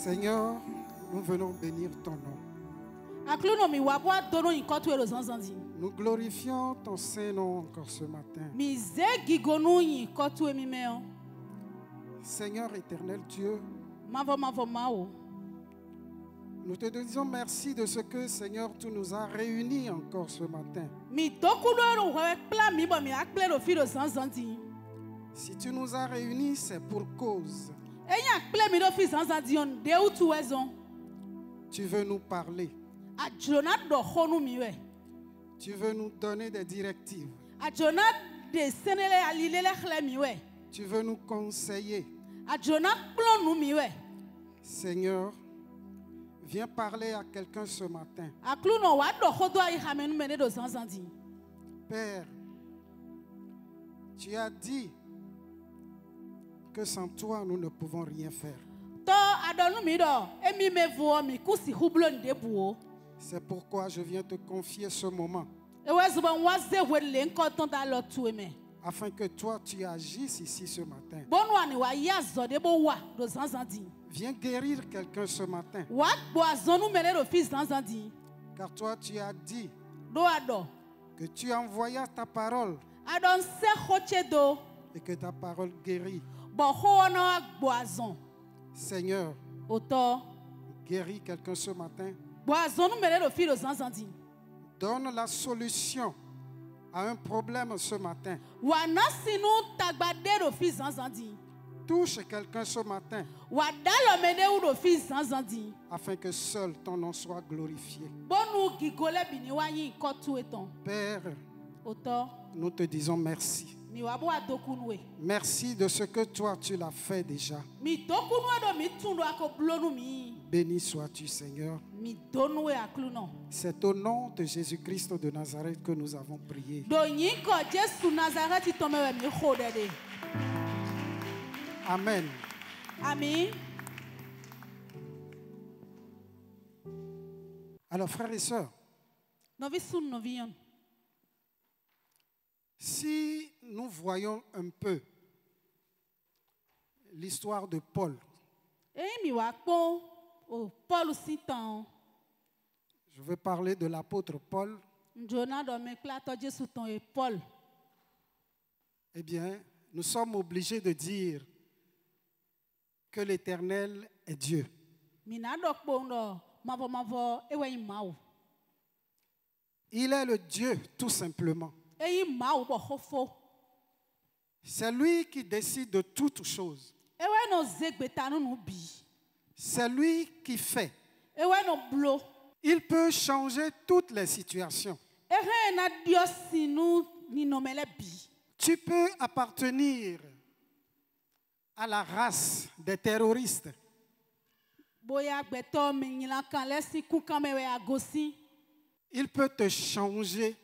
Seigneur, nous venons bénir ton nom. Nous glorifions ton Saint-Nom encore ce matin. Seigneur éternel Dieu, nous te disons merci de ce que, Seigneur, tu nous as réunis encore ce matin. Si tu nous as réunis, c'est pour cause. Tu veux nous parler. Tu veux nous donner des directives. Tu veux nous conseiller. Seigneur, viens parler à quelqu'un ce matin. Père, tu as dit que sans toi, nous ne pouvons rien faire. C'est pourquoi je viens te confier ce moment. Afin que toi, tu agisses ici ce matin. Viens guérir quelqu'un ce matin. Car toi, tu as dit que tu envoyas ta parole et que ta parole guérit. Seigneur, guéris quelqu'un ce matin. Donne la solution à un problème ce matin. Touche quelqu'un ce matin. Afin que seul ton nom soit glorifié. Père, nous te disons merci. Merci de ce que toi tu l'as fait déjà. Béni sois-tu, Seigneur. C'est au nom de Jésus-Christ de Nazareth que nous avons prié. Amen. Amen. Alors, frères et sœurs, si nous voyons un peu l'histoire de Paul, je veux parler de l'apôtre Paul. Eh bien, nous sommes obligés de dire que l'Éternel est Dieu. Il est le Dieu, tout simplement. C'est lui qui décide de toutes choses. C'est lui qui fait. Il peut changer toutes les situations. Tu peux appartenir à la race des terroristes. Il peut te changer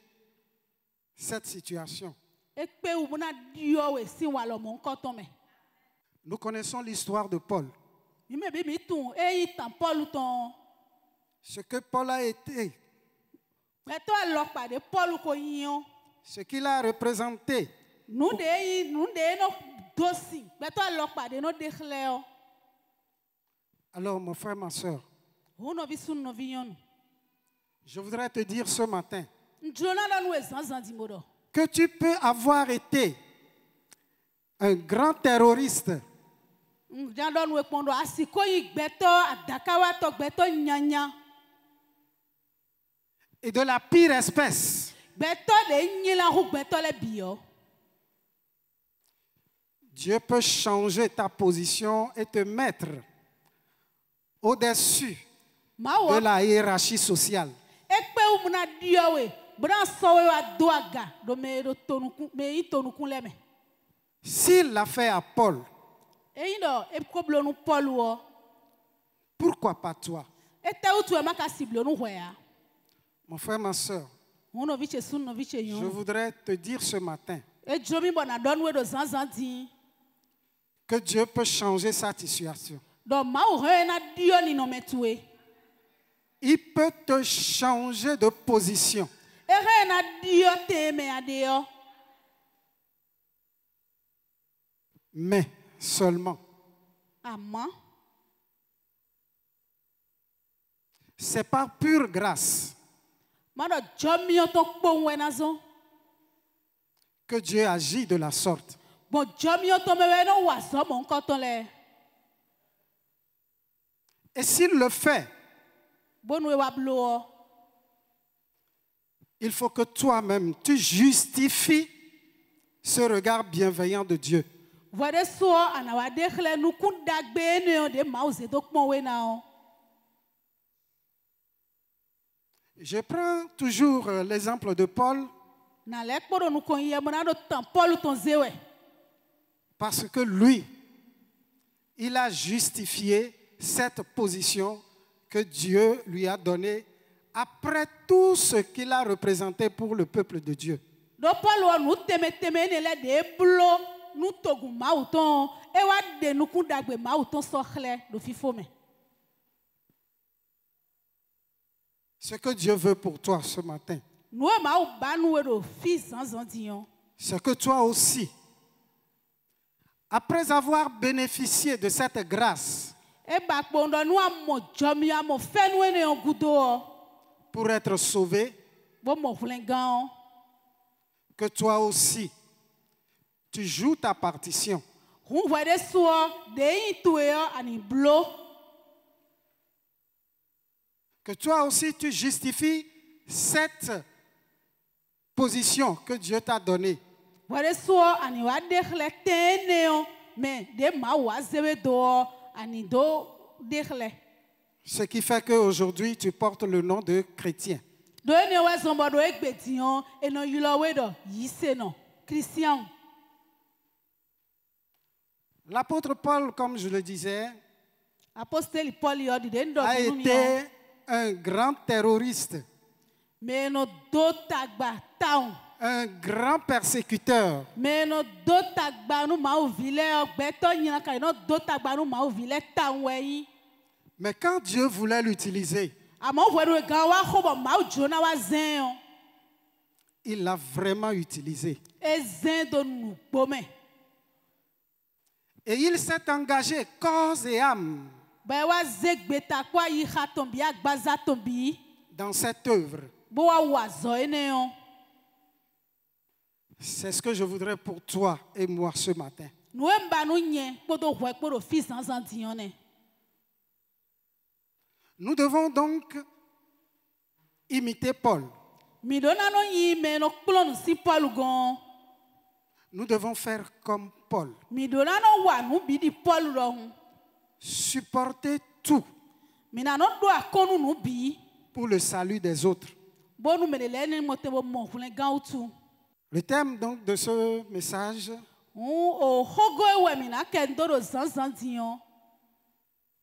cette situation. Nous connaissons l'histoire de Paul. Ce que Paul a été. Ce qu'il a représenté. Alors, mon frère, ma soeur, je voudrais te dire ce matin que tu peux avoir été un grand terroriste et de la pire espèce. Dieu peut changer ta position et te mettre au-dessus de la hiérarchie sociale. S'il l'a fait à Paul, pourquoi pas toi? Mon frère, ma soeur, je voudrais te dire ce matin que Dieu peut changer sa situation. Il peut te changer de position. Mais seulement C'est par pure grâce que Dieu agit de la sorte. Et s'il le fait, il faut que toi-même, tu justifies ce regard bienveillant de Dieu. Je prends toujours l'exemple de Paul parce que lui, il a justifié cette position que Dieu lui a donnée après tout ce qu'il a représenté pour le peuple de Dieu. Ce que Dieu veut pour toi ce matin, c'est que toi aussi, après avoir bénéficié de cette grâce, pour être sauvé, que toi aussi, tu joues ta partition. Que toi aussi, tu justifies cette position que Dieu t'a donnée. Ce qui fait qu'aujourd'hui, tu portes le nom de chrétien. L'apôtre Paul, comme je le disais, a été un grand terroriste, un grand persécuteur. Mais quand Dieu voulait l'utiliser, il l'a vraiment utilisé. Et il s'est engagé corps et âme dans cette œuvre. C'est ce que je voudrais pour toi et moi ce matin. Nous devons donc imiter Paul. Nous devons faire comme Paul. Supporter tout pour le salut des autres. Le thème donc de ce message,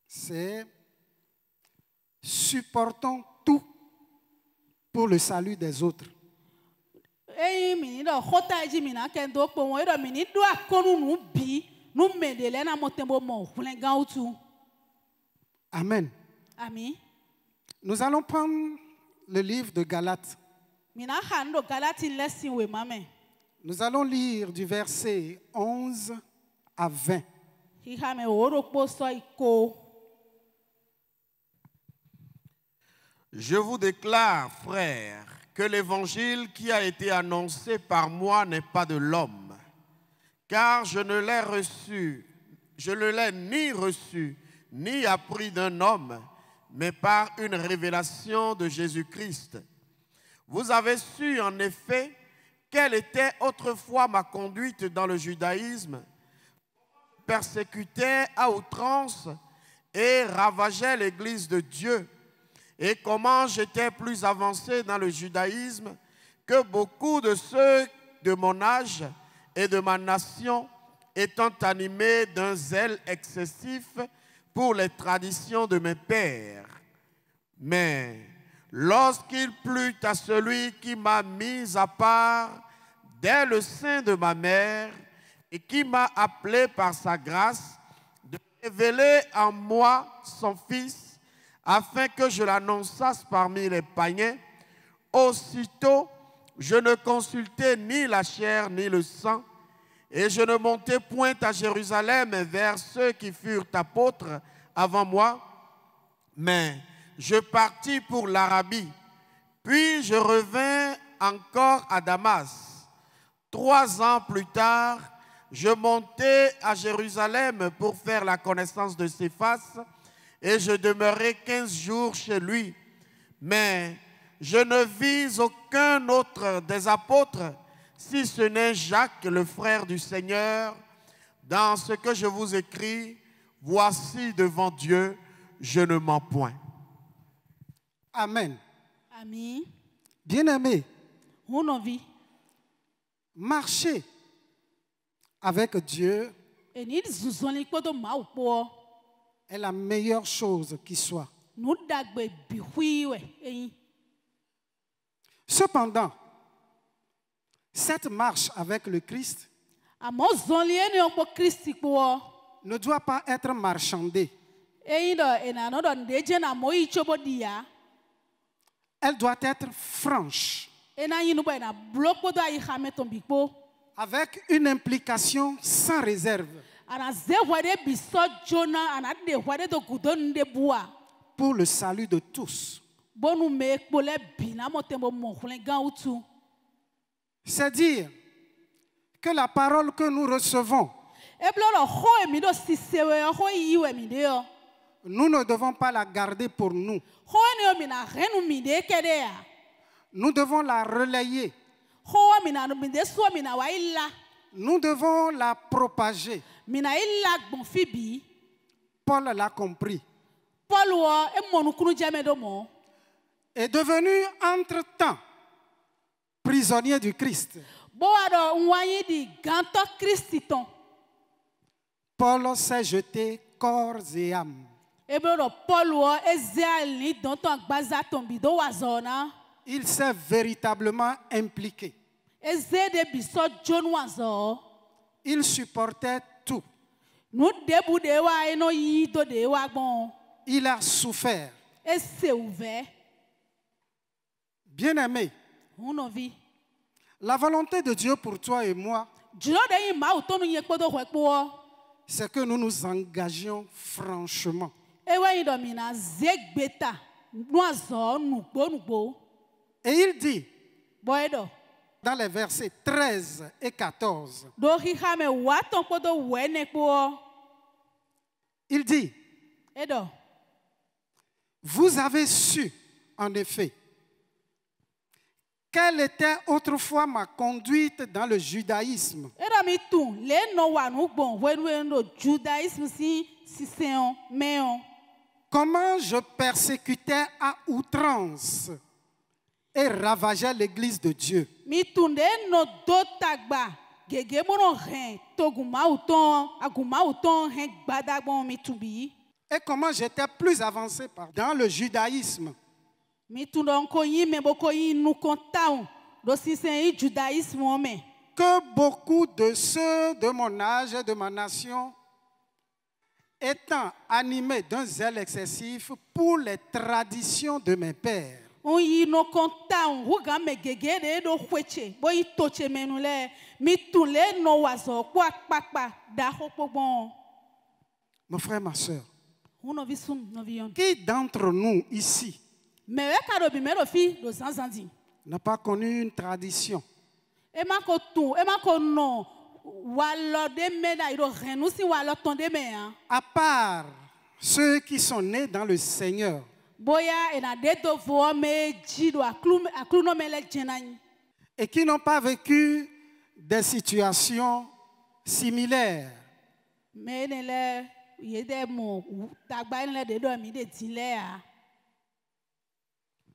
c'est supportons tout pour le salut des autres. Amen. Amen. Nous allons prendre le livre de Galates. Nous allons lire du verset 11 à 20. Je vous déclare, frères, que l'évangile qui a été annoncé par moi n'est pas de l'homme, car je ne l'ai ni reçu, ni appris d'un homme, mais par une révélation de Jésus-Christ. Vous avez su en effet quelle était autrefois ma conduite dans le judaïsme, persécutais à outrance et ravageais l'église de Dieu, et comment j'étais plus avancé dans le judaïsme que beaucoup de ceux de mon âge et de ma nation, étant animés d'un zèle excessif pour les traditions de mes pères. Mais lorsqu'il plut à celui qui m'a mis à part dès le sein de ma mère et qui m'a appelé par sa grâce de révéler en moi son Fils, afin que je l'annonçasse parmi les païens, aussitôt je ne consultais ni la chair ni le sang, et je ne montai point à Jérusalem vers ceux qui furent apôtres avant moi, mais je partis pour l'Arabie. Puis je revins encore à Damas. 3 ans plus tard, je montai à Jérusalem pour faire la connaissance de Céphas et je demeurai 15 jours chez lui. Mais je ne vis aucun autre des apôtres, si ce n'est Jacques, le frère du Seigneur. Dans ce que je vous écris, voici devant Dieu, je ne mens point. Amen. Amen. Bien-aimés, Hunovi. marcher avec Dieu Eni zuzoni kpodo maupo. est la meilleure chose qui soit. Nudagbe bihuiwe. Eyi. Cependant, cette marche avec le Christ Amo zonli eni okpo Kristi kpo. ne doit pas être marchandée. Eyi do enano do ndeje na moyi chobo dia. Elle doit être franche, Ena yinu bo ena bloko do ayi hameton bikpo. avec une implication sans réserve Ana zehwade biso jona ana de hwade do gudon de bua. pour le salut de tous. Bonu me kpole bina motembo mohlen gan utu. C'est dire que la parole que nous recevons, Ebloro ho emi do sisewe ho yiwe mi de yo. nous ne devons pas la garder pour nous. Ho eni o mina renu mi de kede ya. Nous devons la relayer. Ho mina no mi de so mina wa illa. Nous devons la propager. Mina illa gbon fibi. Paul l'a compris. Paul wo e monu kunu jame do mo. Est devenu entre-temps prisonnier du Christ. Bo ado nwanyi di ganto Kristiton. Paul s'est jeté corps et âme. Ebloro Paul wo ezel ni don ton agbaza ton bi do wazona. Il s'est véritablement impliqué. Ezede biso jon wazo. Il supportait tout. Nu debu de wa eno yi do de wa gbon. Il a souffert. Ese ouve. Bien-aimé, Hunovi. la volonté de Dieu pour toi et moi, Julo de yi ma utonu ye kpodo hwekpo. c'est que nous nous engagions franchement. Ewe yi do mina zegbeta. Nuazo nugbo. Et il dit, Boedo. dans les versets 13 et 14, Do hihame waton kpodo wene kpo. il dit, Edo. vous avez su, en effet, quelle était autrefois ma conduite dans le judaïsme, Edo mi tu le no wa nugbon wenwe no judaisme si seon meon. comment je persécutais à outrance et ravageais l'église de Dieu. Mi tu le no do tagba. Gege mono hen toguma uton hen gbadagbon mi tubi. Et comment j'étais plus avancé dans le judaïsme. Mi tu don ko yin me boko yin nu kontaun. Do si sen judaisme ome. Que beaucoup de ceux de mon âge et de ma nation, étant animés d'un zèle excessif pour les traditions de mes pères, On yi no kontaun huga me gege de do hweche. Bo yi toche menule. Mi tu le no wazo kwa kpakpa da hokpobon. mon frère, ma soeur, Uno visun no vion. qui d'entre nous ici Me we ka do bi me do fi do zanzandi. n'a pas connu une tradition, E ma ko no walo de me da iro renu si walo ton de me hein. à part ceux qui sont nés dans le Seigneur Boya ena de do vo me jido aklu no me le jenani. et qui n'ont pas vécu des situations similaires. Me ne le yede mo tagba ne le de do mi de tile a.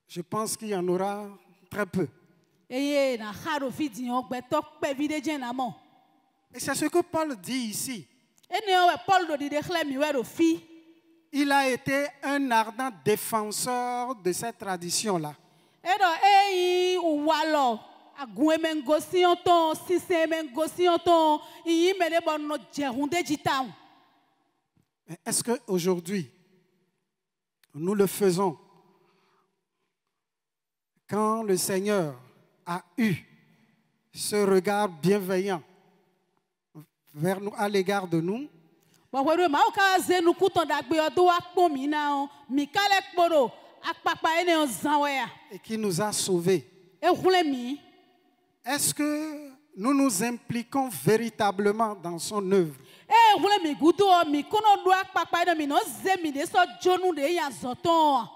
Je pense qu'il y en aura très peu. Eye na haro fi dion gbe to pe vide jena mo. Et c'est ce que Paul dit ici. Ene o we Paul do di de khle mi we do fi. Il a été un ardent défenseur de cette tradition-là. Edo eyi walo agun men gosi onton sise men gosi onton yi me de bon no jerunde jitaun. Mais est-ce qu'aujourd'hui, nous le faisons quand le Seigneur a eu ce regard bienveillant vers nous, à l'égard de nous? Wa wedo ma o ka zenu kuton dagbe odo wa pon mi na o mi kale kporo akpakpa ene o zanwea et qui nous a sauvés, e hulemi est-ce que nous nous impliquons véritablement dans son œuvre? e hulemi gudo mi kono do akpakpa ene mi no zemi de so jonu de ya zoton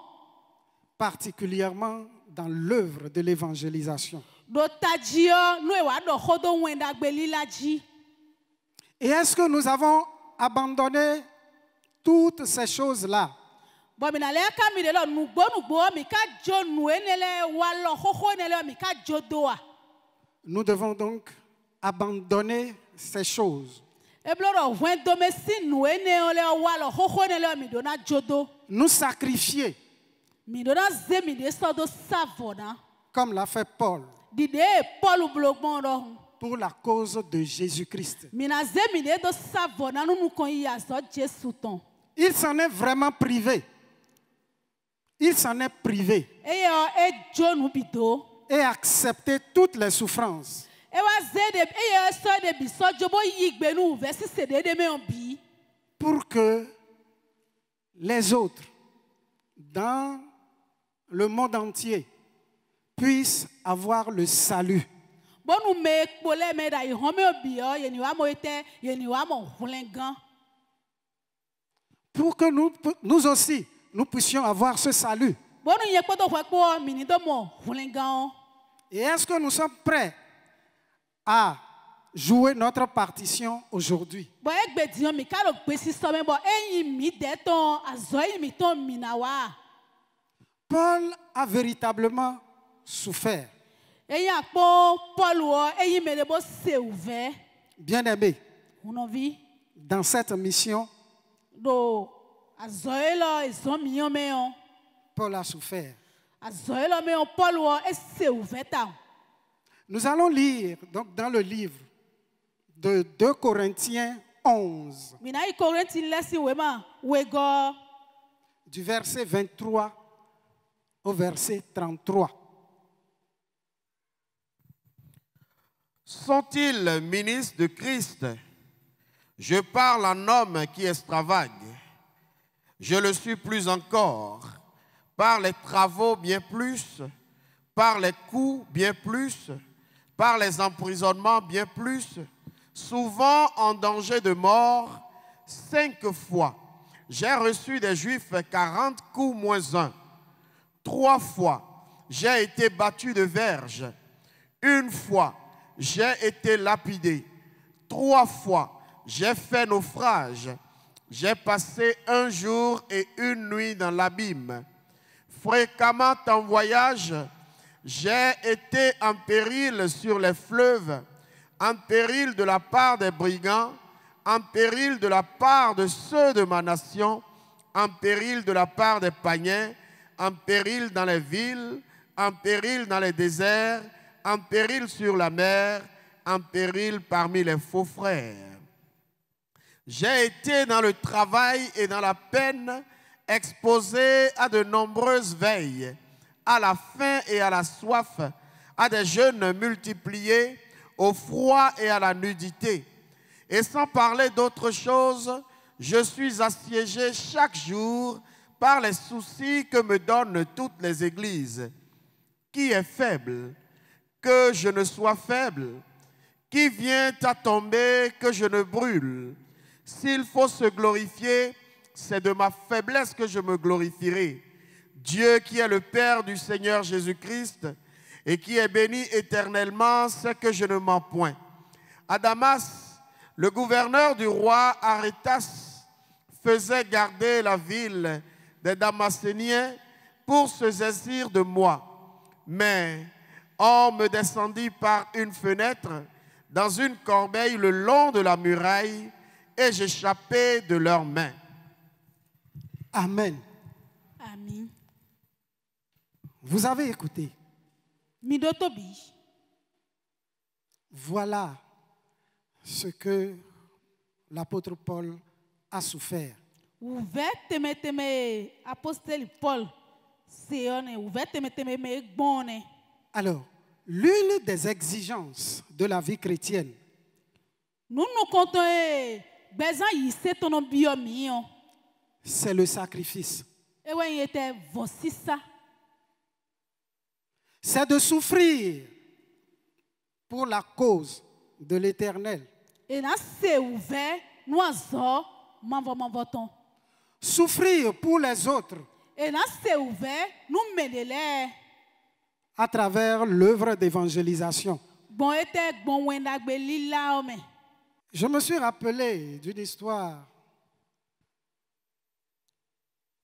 Particulièrement dans l'œuvre de l'évangélisation. do tajio no e wa do khodo wenda gbelilaji. Et est-ce que nous avons abandonné toutes ces choses-là Bon mi na le ka mi de lo nugbo mi ka jo nu enele wa lo khokho enele mi ka jo doa. Nous devons donc abandonner ces choses. E bloro wen do me si nu enele wa lo khokho enele mi do na jodo. Nous sacrifier, Mi do na zemi de so do savona. comme l'a fait Paul, Dide Paul blogbon ro. pour la cause de Jésus-Christ. Mina zemi de do savona nu kon ya so Jesu ton. Il s'en est vraiment privé. Il s'en est privé E yo e jo nu bido. et accepté toutes les souffrances E wa zede e yo so de bi so jobo yigbe nu versi se de me on bi. pour que les autres, dans le monde entier, puissent avoir le salut. Bonu me kpole me da ihome obi yo ye ni wa mo ete ye ni wa mo hulengan. Pour que nous aussi, nous puissions avoir ce salut. Bonu ye kpoto hwekpo mini do mo hulengan. Et est-ce que nous sommes prêts à jouer notre partition aujourd'hui? Bo egbe dion mi ka lo gbe si so me bo eyin mi de ton azo yin mi ton mi na wa. Paul a véritablement souffert. Eyin apo Paul wo eyin me de bo se ouvert. Bien-aimés, Uno vi dans cette mission, do azo elo ezo mi yo me on. Paul a souffert. Azo elo me on Paul wo e se ouvert ta. Nous allons lire donc dans le livre de 2 Corinthiens 11, Mina i Korinti lesi wema wego. du verset 23 au verset 33. Sont-ils ministres de Christ? Je parle en homme qui extravague. Je le suis plus encore, par les travaux bien plus, par les coups bien plus, par les emprisonnements bien plus, souvent en danger de mort, 5 fois. J'ai reçu des Juifs 40 coups moins 1. 3 fois, j'ai été battu de verge. 1 fois, j'ai été lapidé. 3 fois, j'ai fait naufrage. J'ai passé 1 jour et 1 nuit dans l'abîme. Fréquemment en voyage, j'ai été en péril sur les fleuves, en péril de la part des brigands, en péril de la part de ceux de ma nation, en péril de la part des païens, en péril dans les villes, en péril dans les déserts, en péril sur la mer, en péril parmi les faux frères. J'ai été dans le travail et dans la peine, exposé à de nombreuses veilles, à la faim et à la soif, à des jeûnes multipliés, au froid et à la nudité. Et sans parler d'autre chose, je suis assiégé chaque jour par les soucis que me donnent toutes les églises. Qui est faible? Que je ne sois faible. Qui vient à tomber que je ne brûle? S'il faut se glorifier, c'est de ma faiblesse que je me glorifierai. Dieu qui est le Père du Seigneur Jésus-Christ et qui est béni éternellement, sait que je ne mens point. À Damas, le gouverneur du roi Arétas faisait garder la ville des Damascéniens pour se saisir de moi. Mais on me descendit par une fenêtre dans une corbeille le long de la muraille et j'échappais de leurs mains. Amen. Amen. Vous avez écouté. Midotobi. Voilà ce que l'apôtre Paul a souffert. Ouvert teme apostole Paul. C'est ouvert teme me gbone. Alors, l'une des exigences de la vie chrétienne, Nous nous comptons besoin yise ton biomi. c'est le sacrifice. E ewe était vosisa. C'est de souffrir pour la cause de l'Éternel. Et là c'est ouvert nous azo manvoton. Souffrir pour les autres Et là c'est ouvert nous menele à travers l'œuvre d'évangélisation. bon était bon wendagbe lila ome. Je me suis rappelé d'une histoire.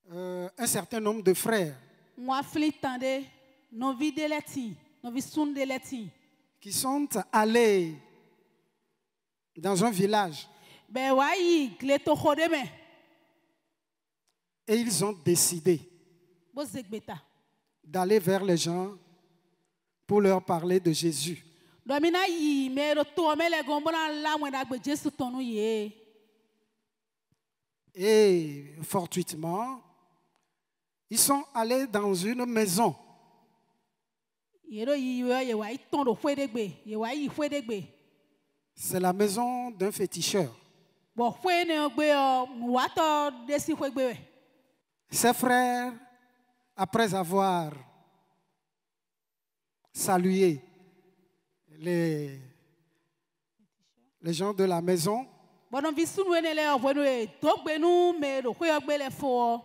Un certain nombre de frères Moi flitande no videleti, no visundeleti. qui sont allés dans un village Ben wayi gleto khodeme. et ils ont décidé Bo zegbeta. d'aller vers les gens pour leur parler de Jésus. Domina yi me ro to me le gombona la wendagbe Jesu tonu ye. Et fortuitement, ils sont allés dans une maison. Yero yi yo ye wa iton ro fwedegbe, ye wa yi fwedegbe. C'est la maison d'un féticheur. Bo fwe ne ogbe o wa to desi fwegbe we. Ses frères, après avoir salué les gens de la maison, Bono visunu ene le o vwenu e dogbe nu me ro fwe ogbe le fo.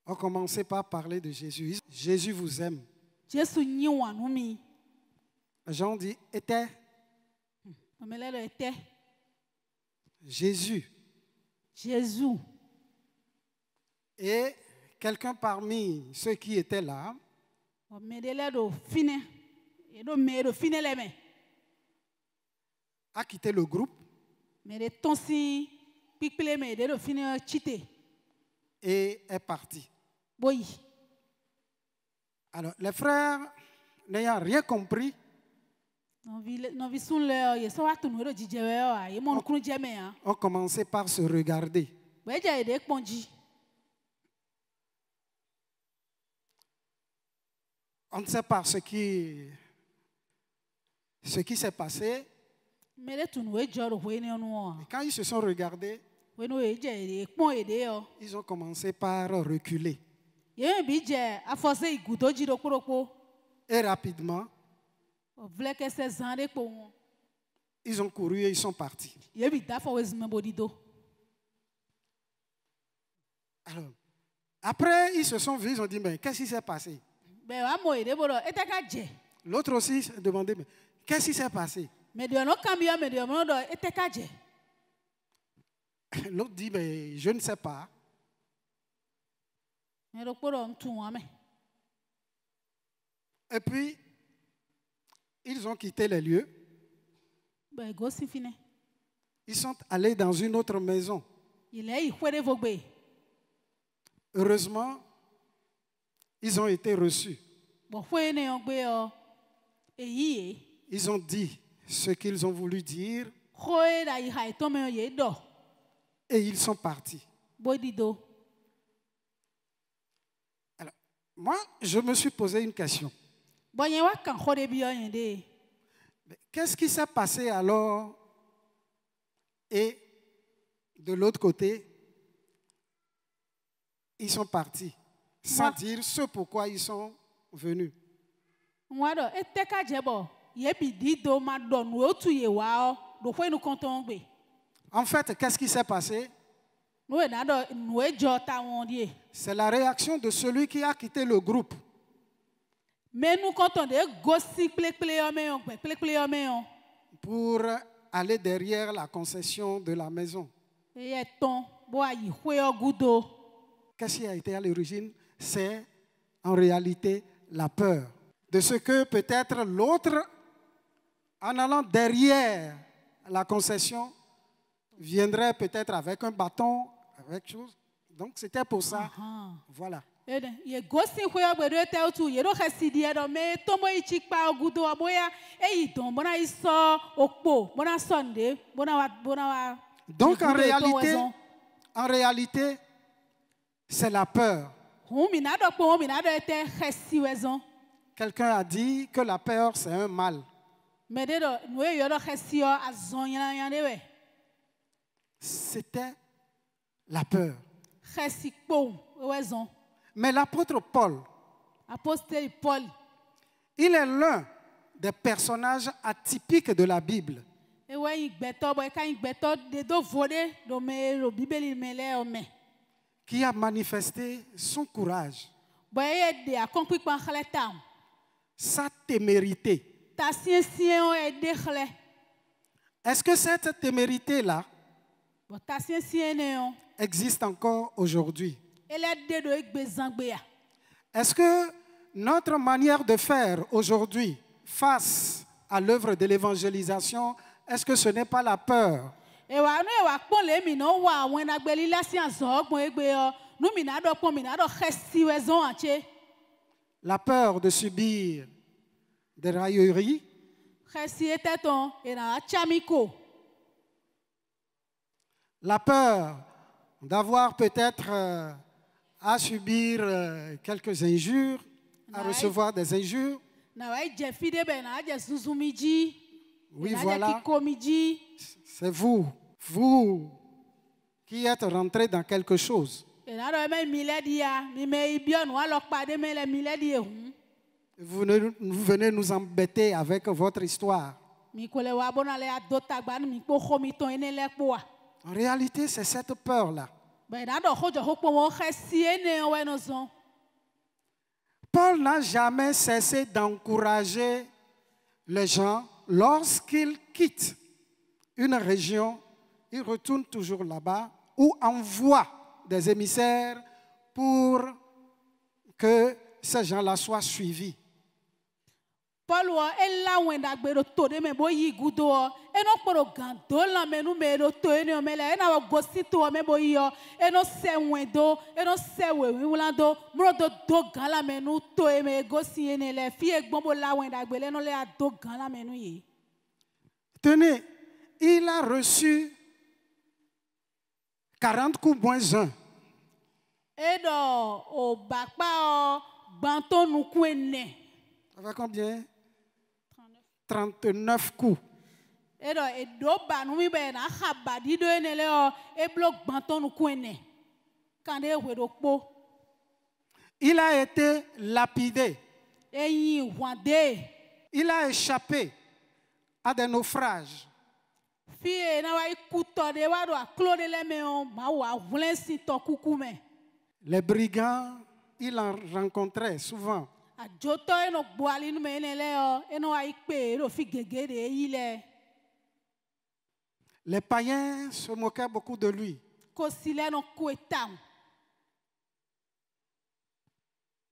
ont commencé par parler de Jésus. Jésus vous aime. Jesu nyi wanu mi. Les gens ont dit, était Omele le ete. Jésus. Jésus. Et quelqu'un parmi ceux qui étaient là Omedele do fine. E do me do fine le me. a quitté le groupe Me de tonsi pikpele me de do fine chite. et est parti. Boyi. Alors, les frères, n'ayant rien compris, Non visun le ye so watu no do jijewe o a ye mon kunu jeme a. ont commencé par se regarder. Weja e de kponji. On ne sait pas ce qui s'est passé. Me de tunu we joro we ne onu o. Et quand ils se sont regardés, We no e je e kpon e de o. ils ont commencé par reculer. Ye bi je afose igudo jiro kporokpo. Et rapidement, O vle ke se zan de kpo won. ils ont couru et ils sont partis. Ye bi da fo we zime bodido. Alors, après, ils se sont vus, ils ont dit, mais qu'est-ce qui s'est passé? Be wa mo e de boro e te ka je. L'autre aussi se demandait, mais qu'est-ce qui s'est passé? Me de no kambia me de mo do e te ka je. L'autre dit, mais je ne sais pas. Me ro kporo ntu won me. Et puis, ils ont quitté les lieux. Be go si fine. Ils sont allés dans une autre maison. Il est fwede vogbe. Heureusement, ils ont été reçus. Bo fwe ne ogbe o. E yi e. Ils ont dit ce qu'ils ont voulu dire Khoe da yi ha to me ye do. et ils sont partis. Bodido. Alors, moi, je me suis posé une question. Bon ye wa kan khode bi o yen de. Mais qu'est-ce qui s'est passé alors? Et de l'autre côté, ils sont partis sans dire ce pourquoi ils sont venus. Moi do e te ka je bo. Ye bi di do ma do nu o tu ye wa o. Do fwe nu konton gbe. En fait, qu'est-ce qui s'est passé? Nou e na do nou e jo ta won die. C'est la réaction de celui qui a quitté le groupe. Mais nous konton de gosi ple o me on, ple o me on. Pour aller derrière la concession de la maison. E ye ton bo a yi fwe o gudo. Qu'est-ce qui a été à l'origine? C'est en réalité la peur de ce que peut-être l'autre, en allant derrière la concession, viendrait peut-être avec un bâton, avec chose. Donc c'était pour ça. Voilà. Ede ye gosi fwe o gbe do te o tu ye do khasi die do me tombo yi chikpa o gudo aboya e yi don bona yi so okpo bona sonde bona wa. Donc en réalité, c'est la peur. Quelqu'un a dit que la peur, c'est un mal. C'était la peur. xesi kpo wezon. Mais l'apôtre Paul, Apostole Paul. il est l'un des personnages atypiques de la Bible. Ewe igbeto boy ka igbeto de do vode do me ro bibeli me le o me. Qui a manifesté son courage, Boy de akonkwi pan khleta. sa témérité. Ta sien o e de khle. Est-ce que cette témérité-là Bo ta sien ne o. existe encore aujourd'hui? Ele de do egbe zangbe ya. Est-ce que notre manière de faire aujourd'hui face à l'œuvre de l'évangélisation, est-ce que ce n'est pas la peur? Ewa no ewa pon le mi no wa awon enagbeli lasi anzo ogbon egbe o. Nu mi na do pon mi na do xesi wezon anche. La peur de subir des railleries, Xesi eteton e na chamiko. la peur d'avoir peut-être à subir quelques injures, à Ouais. recevoir des injures. Na wa je fide be na je zuzumiji. Oui, Na voilà, je kikomiji. c'est vous qui êtes rentrés dans quelque chose. E na do me miledi ya, mi me ibion wa lo pade me le miledi ehun. Vous venez nous embêter avec votre histoire. Mi kole wa bona le adota gba mi po khomi ton ene le po wa. En réalité, c'est cette peur-là. Be na do hojo hopo mo xesi ene o no zon. Paul n'a jamais cessé d'encourager les gens lorsqu'ils quittent une région, ils retournent toujours là-bas ou envoient des émissaires pour que ces gens-là soient suivis. Paul wa ela wenda gbe do to de me bo yi gudo o. E no poro gan do la me nu me do to ene o me le e na wo gosi to o me bo yi o. E no se wendo, e no se we wilando, mro do gan la me nu to e me gosi ene le fi egbon bo la wenda gbe le no le a do gan la me nu yi. Tenez, il a reçu 40 coups moins 1. E do o bakpa o gbanto nu ku ene. Ça fait combien? 39 coups. E do ba nu mi be na khaba di do ene le o e blo gbanto nu ku ene. Kande we do po. Il a été lapidé. Eyin wande. Il a échappé à des naufrages. Fie na wa ikuto de wa do aklo de le me o ma wa vlensi to kuku me. Les brigands, il en rencontrait souvent. Ajoto eno gboali nu me ene le o eno wa ikpe ro fi gege de yi le. Les païens se moquaient beaucoup de lui. Ko sile no ku etam.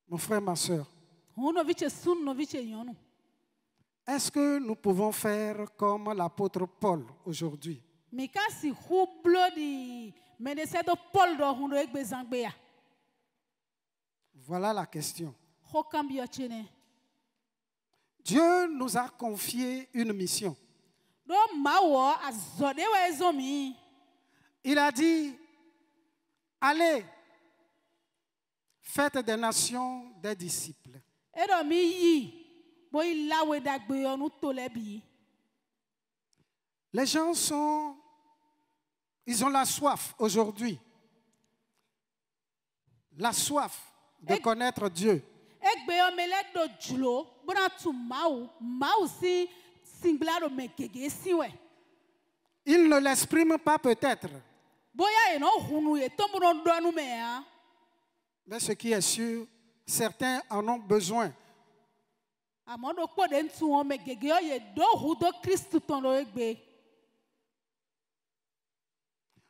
Mon frère, ma soeur, Uno vice sun no vice yonu. est-ce que nous pouvons faire comme l'apôtre Paul aujourd'hui? Mi ka si hublo di menese do Paul do hundo egbe zangbe ya. Voilà la question. Ho kambio chene. Dieu nous a confié une mission. Do mawo azode wa ezomi. Il a dit, allez, faites des nations des disciples. Edo mi yi. Bo ila we dagbe yo nu to lebi. Les gens ils ont la soif aujourd'hui. La soif de connaître Dieu. Egbe yo mele do julo, bona tu mau si singlaro me gege si we. Ils ne l'expriment pas peut-être. Boya eno hunu ye tombo no do anu me ya. Mais ce qui est sûr, certains en ont besoin. Amodo po de ntu o me gege yo ye do hu do Christ ton lo egbe.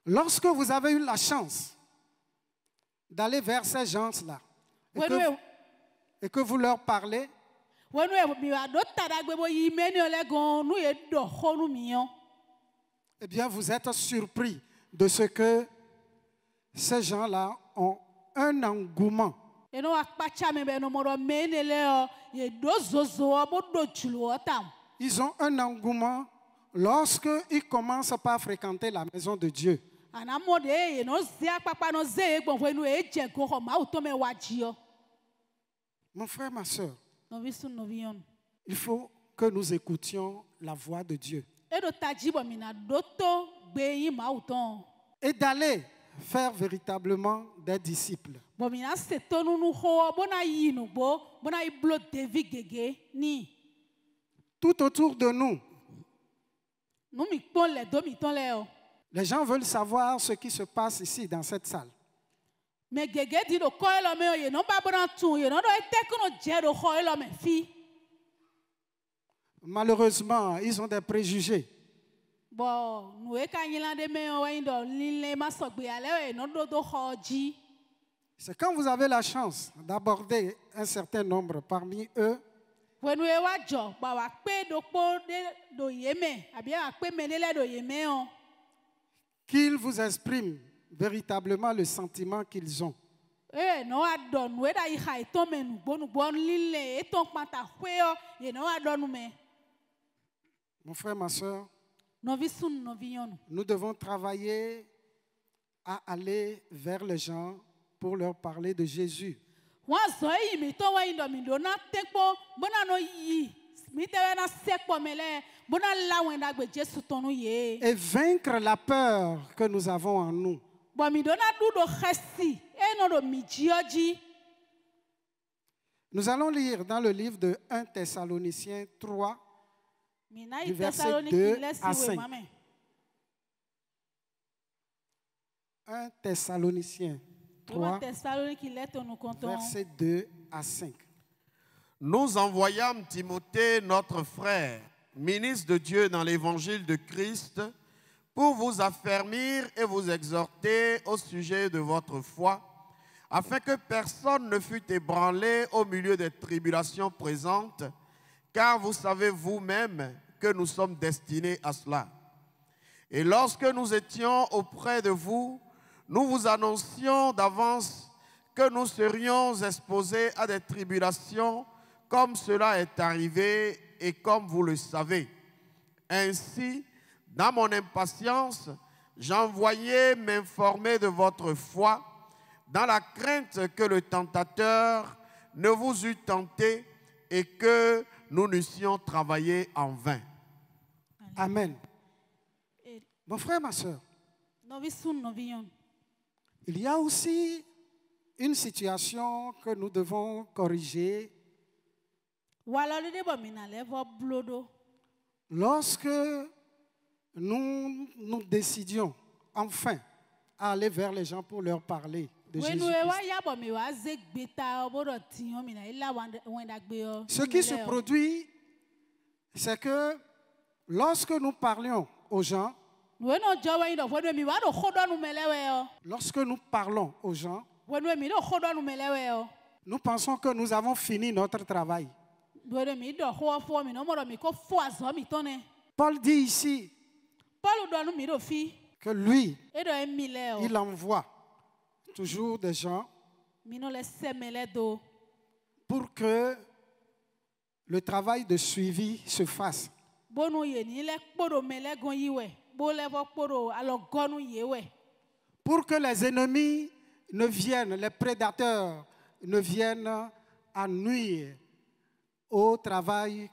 Lorsque vous avez eu la chance d'aller vers ces gens-là et que vous leur parlez, eh bien, vous êtes surpris de ce que ces gens-là ont un engouement. Ils ont un engouement lorsqu'ils commencent par fréquenter la maison de Dieu. Mon frère, ma soeur, il faut que nous écoutions la voix de Dieu. Et d'aller faire véritablement des disciples. Bon, mina seto nunu ho bona yi nubo bona i blo devi gege ni. Tout autour de nous, Nu mi pon le do mi ton le o. les gens veulent savoir ce qui se passe ici dans cette salle. Me gege di do ko elo me o ye no ba bona tun ye no do ete kuno je do ho elo me fi. Malheureusement, ils ont des préjugés. Bon, nu e ka nyila de me o wa ndo lile ma sogbe ale o no do ho ji. C'est quand vous avez la chance d'aborder un certain nombre parmi eux When we wa jo ba wa pe do po de do ye me abi wa pe me le do ye me o. qu'ils vous expriment véritablement le sentiment qu'ils ont. No adon we da i ha ito me nu bon lile e ton pata hwe o ye no adon me. Mon frère, ma soeur, Novi sun novi yon. nous devons travailler à aller vers les gens pour leur parler de Jésus. Wa zo yi mi to wa indo mi do na tekpo bona no yi mi te na sekpo mele bona la wen da gbe Jesu tonu ye. Et vaincre la peur que nous avons en nous. Bo mi do na du do khesi e no do mi jioji. Nous allons lire dans le livre de 1 Thessaloniciens 3, Mi na du i verset Thessaloniki 2 lesi à we 5. mame. 1 Thessaloniciens 3, Thessaloniki leto nu konton. verset 2 à 5. Nous envoyâmes Timothée, notre frère, ministre de Dieu dans l'évangile de Christ, pour vous affermir et vous exhorter au sujet de votre foi, afin que personne ne fût ébranlé au milieu des tribulations présentes, car vous savez vous-même que nous sommes destinés à cela. Et lorsque nous étions auprès de vous, nous vous annoncions d'avance que nous serions exposés à des tribulations comme cela est arrivé et comme vous le savez. Ainsi, dans mon impatience, j'envoyais m'informer de votre foi, dans la crainte que le tentateur ne vous eût tenté et que nous n'eussions travaillé en vain. Amen. E Mon frère, ma soeur, novi sun novi yon. il y a aussi une situation que nous devons corriger Wala le de bo mi na le vo blodo. lorsque nous décidions enfin à aller vers les gens pour leur parler de When Jésus. we wa ya bo mi wa zeg beta obodo tiyon mi na ila wen da gbe yo. Ce qui se produit, c'est que lorsque nous parlions aux gens, We no jo wa indo when we mi wa do khodo nu melewe yo. lorsque nous parlons aux gens, When we mi do khodo nu melewe yo. nous pensons que nous avons fini notre travail. When mi do ho fo mi no mo do mi ko fo azo mi tone. Paul dit ici Paul do nu mi do fi. que lui, E do e mi le o. il envoie toujours des gens Mi no le semele do. pour que le travail de suivi se fasse. Bonu ye ni le kpodo mele gon yiwe. Bo le vo kpodo alo gonu yewe. Pour que les ennemis ne viennent, les prédateurs ne viennent à nuire au travail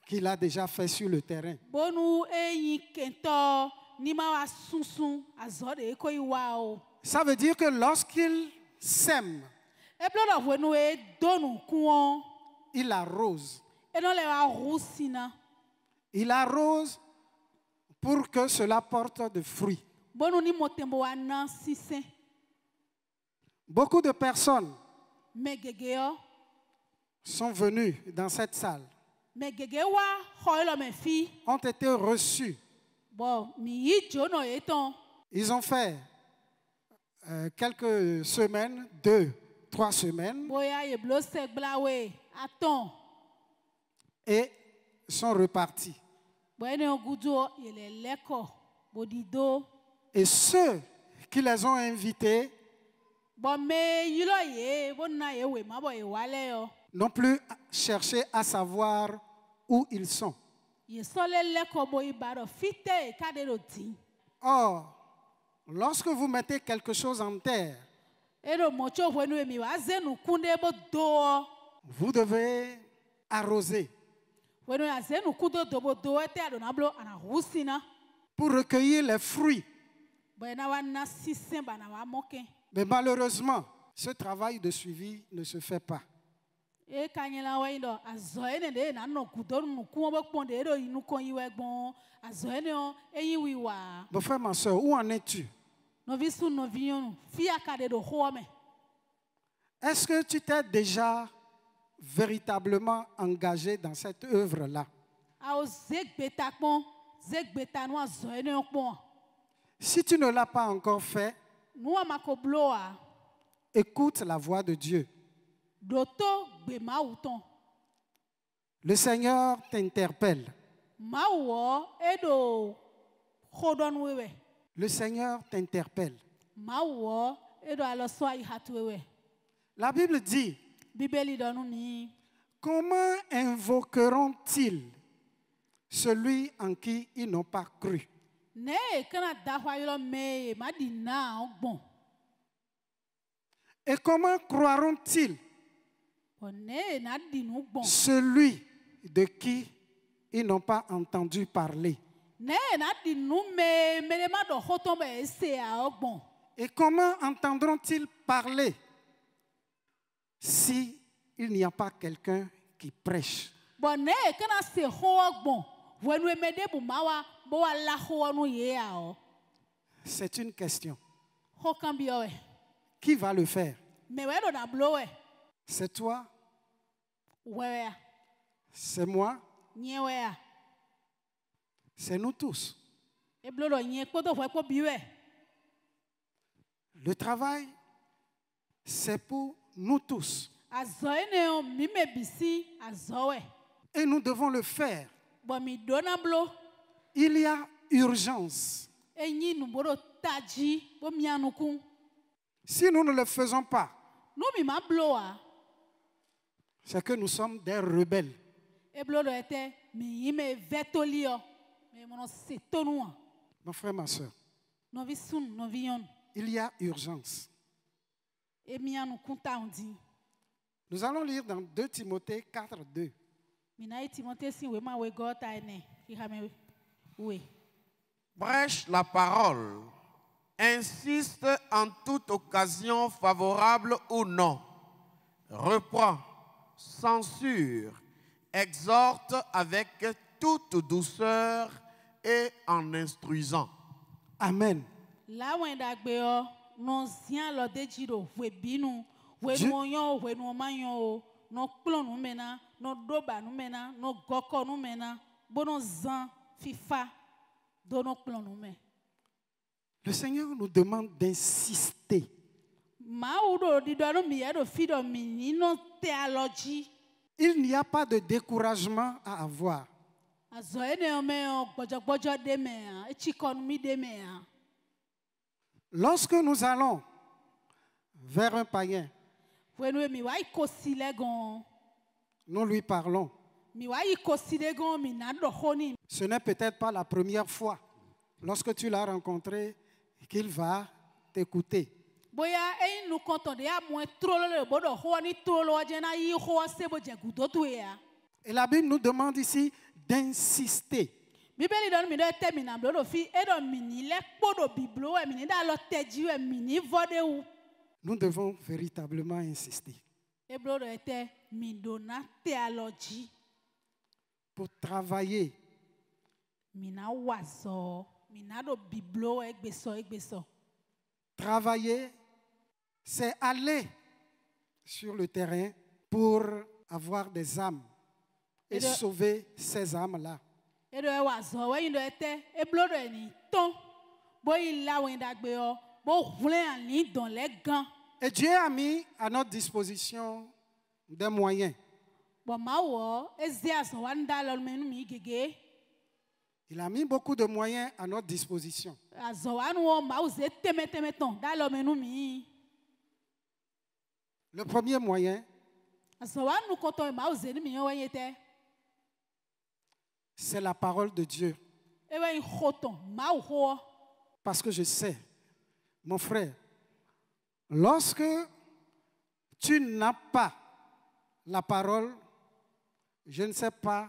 qu'il a déjà fait sur le terrain. Bonu e yin kento ni ma wa sunsun azo de ko iwa o. Ça veut dire que lorsqu'il sème, E plo do wenu e donu kuon. il arrose. E no le wa rusina. Il arrose pour que cela porte de fruits. Bonu ni motembo wa nan sisen. Beaucoup de personnes Me gege yo. sont venues dans cette salle, Me gege wa khoilo me fi. ont été reçues. Bon, mi yi jono eton. Ils ont fait quelques semaines, 2, 3 semaines, Boya ye blo se blawe. Aton. et sont repartis. Boya ne gudo ye le leko. Bodido. Et ceux qui les ont invités Bon me yilo ye. Bon na ye we ma bo ye wale yo. n'ont plus cherché à savoir où ils sont. Ye sole leko bo ibaro fite kade do tin. Or, lorsque vous mettez quelque chose en terre, Ero mocho wenu mi wa zenu kunde bo do. vous devez arroser Wenu ya zenu kudo do bo do ete adona blo ana rusina. pour recueillir les fruits Mais malheureusement, ce travail de suivi ne se fait pas. Mon frère, ma soeur, où en es-tu? Est-ce que tu t'es déjà véritablement engagé dans cette œuvre-là? Si tu ne l'as pas encore fait, écoute la voix de Dieu. Le Seigneur t'interpelle. Le Seigneur t'interpelle. La Bible dit, comment invoqueront-ils celui en qui ils n'ont pas cru? Et comment croiront-ils celui de qui ils n'ont pas entendu parler? Et comment entendront-ils parler si il n'y a pas quelqu'un qui prêche? C'est une question. Qui va le faire? C'est toi? C'est moi? C'est nous tous. Le travail, c'est pour nous tous. Et nous devons le faire. Il y a urgence. Si nous ne le faisons pas, c'est que nous sommes des rebelles. Mon frère, ma soeur, il y a urgence. Nous allons lire dans 2 Timothée 4, 2. Prêche la parole. Insiste en toute occasion favorable ou non. Reprend, censure, exhorte avec toute douceur et en instruisant. Amen. Le Seigneur nous demande d'insister. Il n'y a pas de découragement à avoir. Lorsque nous allons vers un païen, nous lui parlons. Ce n'est peut-être pas la première fois, lorsque tu l'as rencontré, qu'il va t'écouter. Et la Bible nous demande ici d'insister. Nous devons véritablement insister pour travailler. Travailler, c'est aller sur le terrain pour avoir des âmes et sauver ces âmes-là. Et Dieu a mis à notre disposition des moyens. Il a mis beaucoup de moyens à notre disposition. Le premier moyen, c'est la parole de Dieu. Parce que je sais, mon frère, lorsque tu n'as pas la parole, je ne sais pas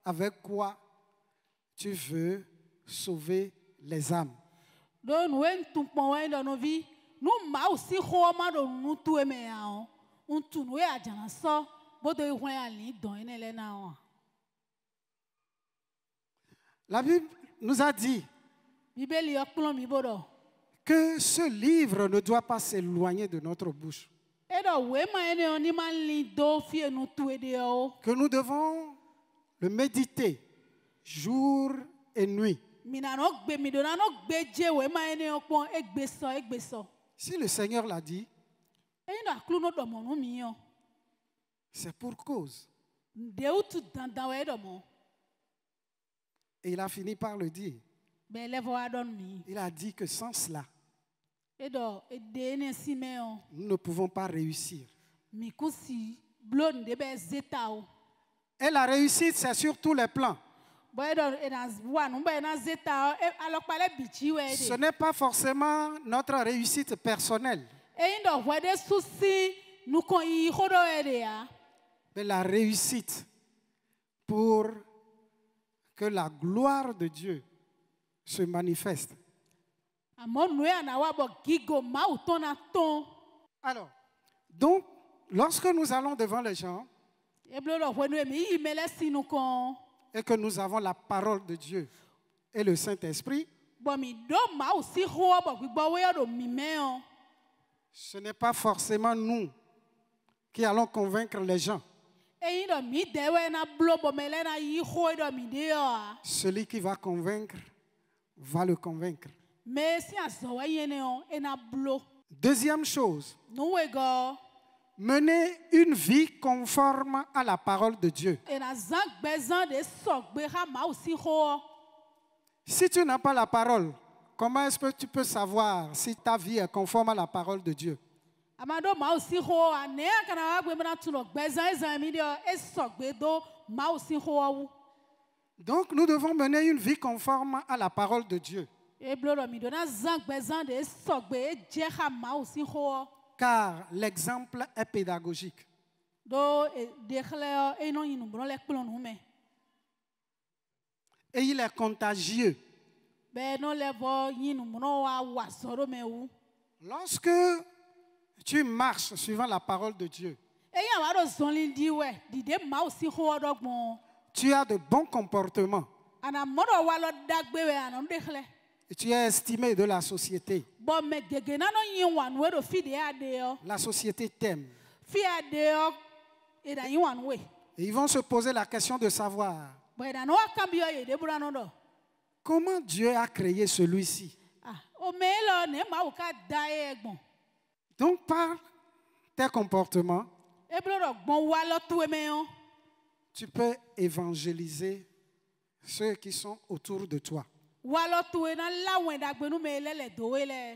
avec quoi tu veux sauver les âmes. Do nous en tout point dans nos vies, nous ma aussi roma do nous tout aimer hein. On tout nous a déjà ça, bodo y voit ali dans une elena. La Bible nous a dit Bible y a plan mi bodo. que ce livre ne doit pas s'éloigner de notre bouche. Edo we ma ene oni man li do fie nous tout aider o. Que nous devons le méditer jour et nuit. Mina no gbe mi do na no gbe je we ma ene o pon egbe so. Si le Seigneur l'a dit, E ina klu no do mo no mi yo. c'est pour cause. De ou tout dans we do mo. Et il a fini par le dire. Be levo adon mi. Il a dit que sans cela, Edo e de ne si me o. nous ne pouvons pas réussir. Mi kusi blon de be zeta o. Et la réussite, c'est sur tous les plans. Boy do e na wa no be na zeta o alokpale bichi we de. Ce n'est pas forcément notre réussite personnelle, E ndo we de susi nu kon yi hodo e de ya. mais la réussite pour que la gloire de Dieu se manifeste. Amo nu ya na wa bo gigo ma uton na ton. Alors, donc, lorsque nous allons devant les gens E blo do we nu mi yi mele sinu kon. et que nous avons la parole de Dieu et le Saint-Esprit, Bo mi do ma usi ho bo gbigbo we do mi me o. ce n'est pas forcément nous qui allons convaincre les gens. E yi do mi de we na blo bo mele na yi ho do mi de o. Celui qui va convaincre va le convaincre. Me si aso we yene o e na blo. Deuxième chose, Nu we go mener une vie conforme à la parole de Dieu. e na zan gbezan de so gbe ha ma usi ho. Si tu n'as pas la parole, comment est-ce que tu peux savoir si ta vie est conforme à la parole de Dieu? Amado ma usi ho ane kana wa gbe na tuno gbezan ezan mi de e so gbe do ma usi ho. Donc nous devons mener une vie conforme à la parole de Dieu. E blo do mi do na zan gbezan de so gbe e je ha ma usi ho. Car l'exemple est pédagogique. Do de khle e no yinu bro le kplon nu me. Et il est contagieux. Be no le vo yinu no wa so do me wu. Lorsque tu marches suivant la parole de Dieu, E ya wa do zon li di we di de ma usi ho do gbon. tu as de bons comportements Ana modo wa lo dagbe we ana de khle. et tu es estimé de la société. Bo me gege na no yin wan we do fi de ade yo. La société t'aime. Fi ade yo e da yin wan we. Et ils vont se poser la question de savoir Bo da no akambio ye de bura no do. comment Dieu a créé celui-ci. Ah, o me lo ne ma o ka da e gbon. Donc par tes comportements, E blo do gbon wa lo tu me yo. tu peux évangéliser ceux qui sont autour de toi. Wa lo tu e na la wen dagbe nu me le do we le.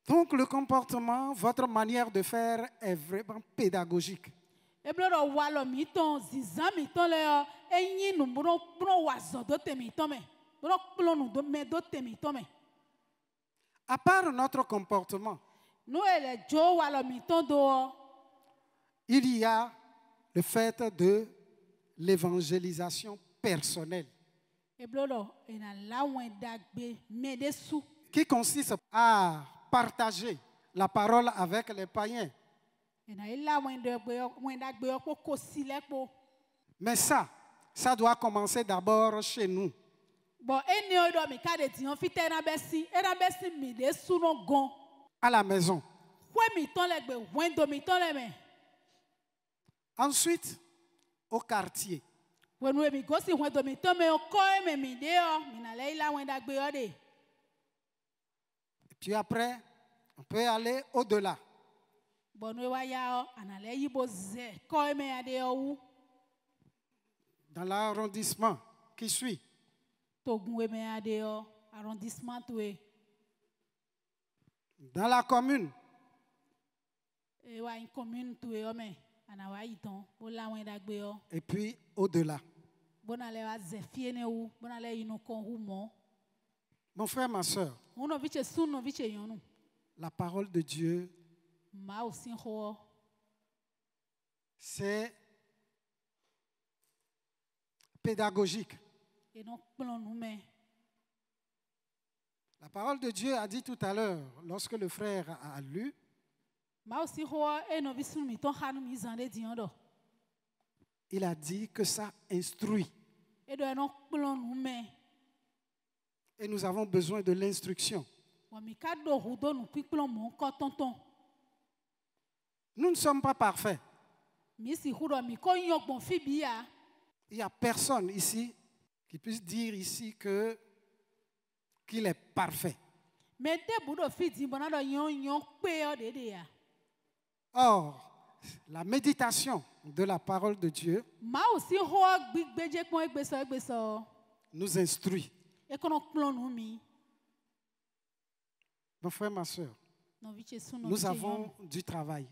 Donc le comportement, votre manière de faire est vraiment pédagogique. E blo do wa lo mi ton zizan mi ton le yo. E yin nu bro wa zo do te mi ton me. Bro kplon nu do me do te mi ton me. À part notre comportement, Nu e le jo wa lo mi ton do. il y a le fait de l'évangélisation personnelle E blo do e na la wen dagbe me de su. qui consiste à partager la parole avec les païens. E na la wen dagbe yo ko si le po. Mais ça doit commencer d'abord chez nous. Bon, eni o do mi ka de ti on fi te na besi mi de su no gon. À la maison. We mi ton le gbe wen do mi ton le me. Ensuite, au quartier. When we mi go si wen do mi ton me o ko e me mi de o mi na le la wen dagbe yo de. Et puis après, on peut aller au-delà. Bon we wa ya o ana le yibo ze ko e me ya de o wu. Dans l'arrondissement qui suit. Togun we me ya de o arrondissement to e. Dans la commune. E wa in commune to e o me ana wa iton o la wen dagbe yo. Et puis au-delà. Bona le wa ze fie ne wu bona le inu kon hu mo. Mon frère, ma soeur, Uno viche suno viche yonu. la parole de Dieu, Ma aussi ho. c'est pédagogique. Et non plon nous mais. La parole de Dieu a dit tout à l'heure, lorsque le frère a lu, il a dit que ça instruit. Et nous avons besoin de l'instruction. Nous ne sommes pas parfaits. Il n'y a personne ici qui puisse dire ici qu'il est parfait. Or, la méditation de la parole de Dieu nous instruit. Mon frère, ma soeur, nous avons du travail.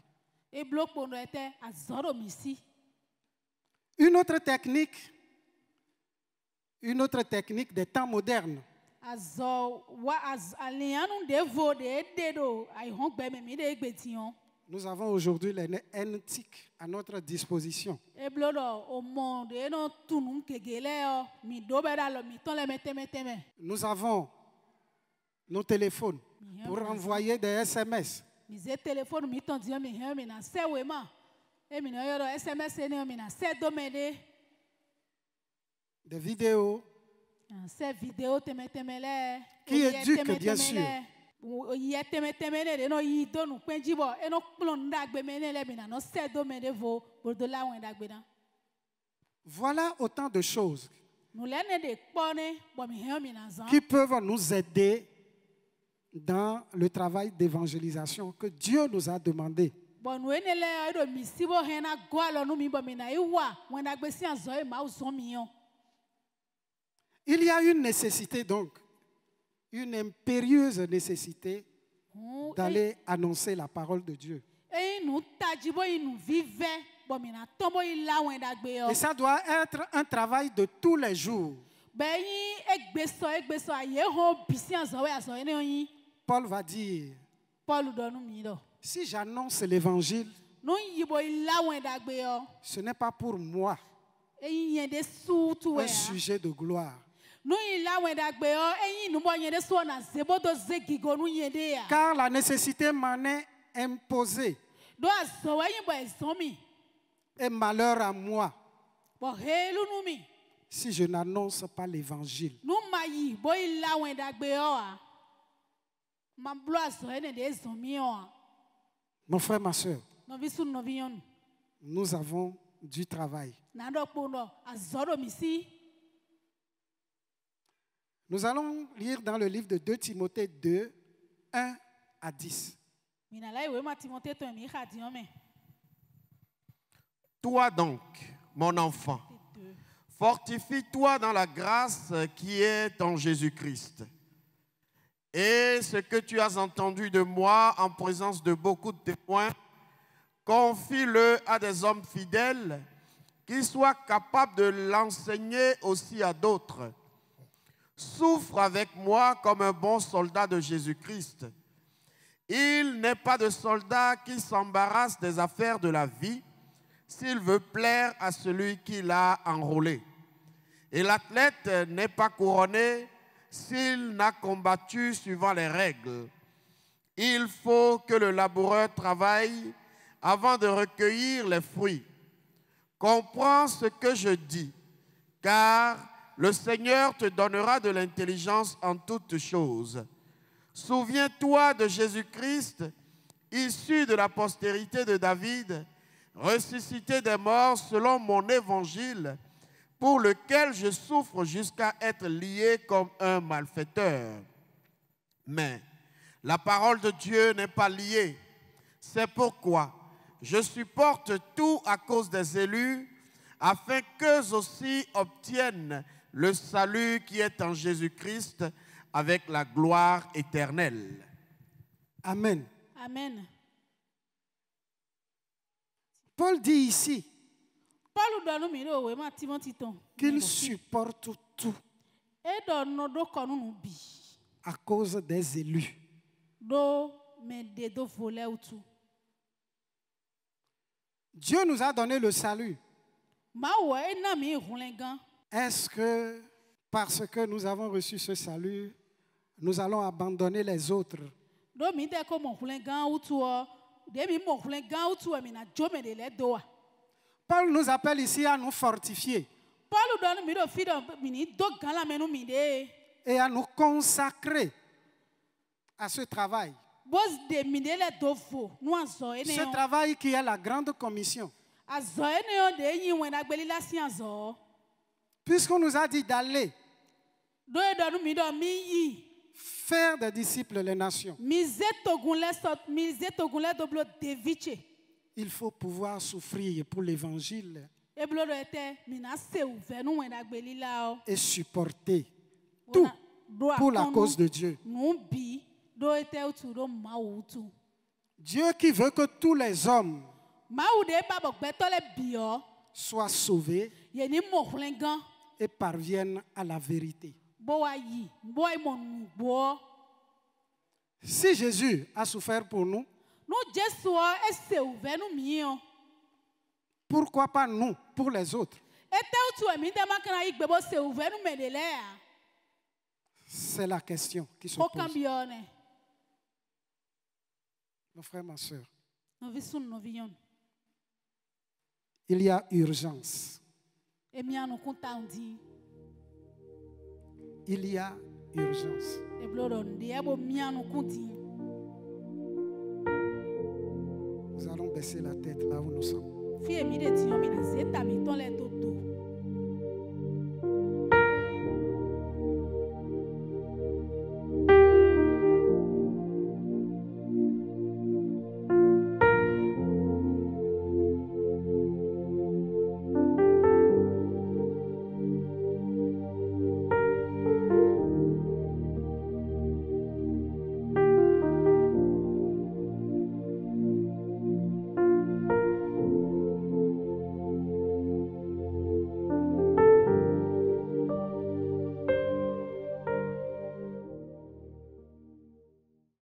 Une autre technique des temps modernes, nous avons aujourd'hui les NTIC à notre disposition. Nous avons nos téléphones pour envoyer des SMS. Des vidéos qui éduquent, bien sûr. Voilà autant de choses qui peuvent nous aider dans le travail d'évangélisation que Dieu nous a demandé. Il y a une nécessité donc, une impérieuse nécessité d'aller annoncer la parole de Dieu. Et ça doit être un travail de tous les jours. Paul va dire, si j'annonce l'évangile, ce n'est pas pour moi un sujet de gloire. Car la nécessité m'en est imposée. Et malheur à moi si je n'annonce pas l'évangile. Mon frère, ma soeur, nous avons du travail. Nous allons lire dans le livre de 2 Timothée 2, 1 à 10. Toi donc, mon enfant, fortifie-toi dans la grâce qui est en Jésus-Christ. Et ce que tu as entendu de moi en présence de beaucoup de témoins, confie-le à des hommes fidèles qui soient capables de l'enseigner aussi à d'autres. Souffre avec moi comme un bon soldat de Jésus-Christ. Il n'est pas de soldat qui s'embarrasse des affaires de la vie s'il veut plaire à celui qui l'a enrôlé. Et l'athlète n'est pas couronné s'il n'a combattu suivant les règles. Il faut que le laboureur travaille avant de recueillir les fruits. Comprends ce que je dis, car le Seigneur te donnera de l'intelligence en toutes choses. Souviens-toi de Jésus-Christ, issu de la postérité de David, ressuscité des morts selon mon évangile, pour lequel je souffre jusqu'à être lié comme un malfaiteur. Mais la parole de Dieu n'est pas liée. C'est pourquoi je supporte tout à cause des élus, afin qu'eux aussi obtiennent le salut qui est en Jésus-Christ avec la gloire éternelle. Amen. Amen. Paul dit ici qu'il supporte tout à cause des élus. Dieu nous a donné le salut. Est-ce que parce que nous avons reçu ce salut, nous allons abandonner les autres. Do mi de ko mo hulen gan utu o. De mi mo hulen gan utu e mi na jo me de le do a. Paul nous appelle ici à nous fortifier Paul donne mi do fi do mi ni do gan la menu mi de. et à nous consacrer à ce travail. Boss de mi de le do fo. Nu azo ene Ce yo. travail qui est la grande commission. Azo ene yo de yin wen agbeli la si azo. Puisqu'on nous a dit d'aller Do e do mi do mi yi. faire des disciples les nations, Mi zetogun le doblo deviche. il faut pouvoir souffrir pour l'évangile E blo do ete mi na se ouve nu wen agbeli la o. et supporter tout pour la cause de Dieu. Nu bi do ete utu do ma utu. Dieu qui veut que tous les hommes Ma ou de ba bo gbeto le bi o. soient sauvés Ye ni mo hulen gan. et parviennent à la vérité. Bo wa yi. Bo e mo nu bo. Si Jésus a souffert pour nous, Nu Jesu o e se ouve nu mi o. pourquoi pas nous, pour les autres? Ete utu e mi de makana yi gbe bo se ouve nu me de le a. C'est la question qui se Ko pose. kan bi o ne. Mes frères, ma soeur, No vi sun no vi yon. il y a urgence. E mi anu kunta undi. Il y a urgence. E blo do ndi e bo mi anu kunti. Nous allons baisser la tête là où nous sommes. Fi e mi de ti yon mi na zeta mi ton le do do.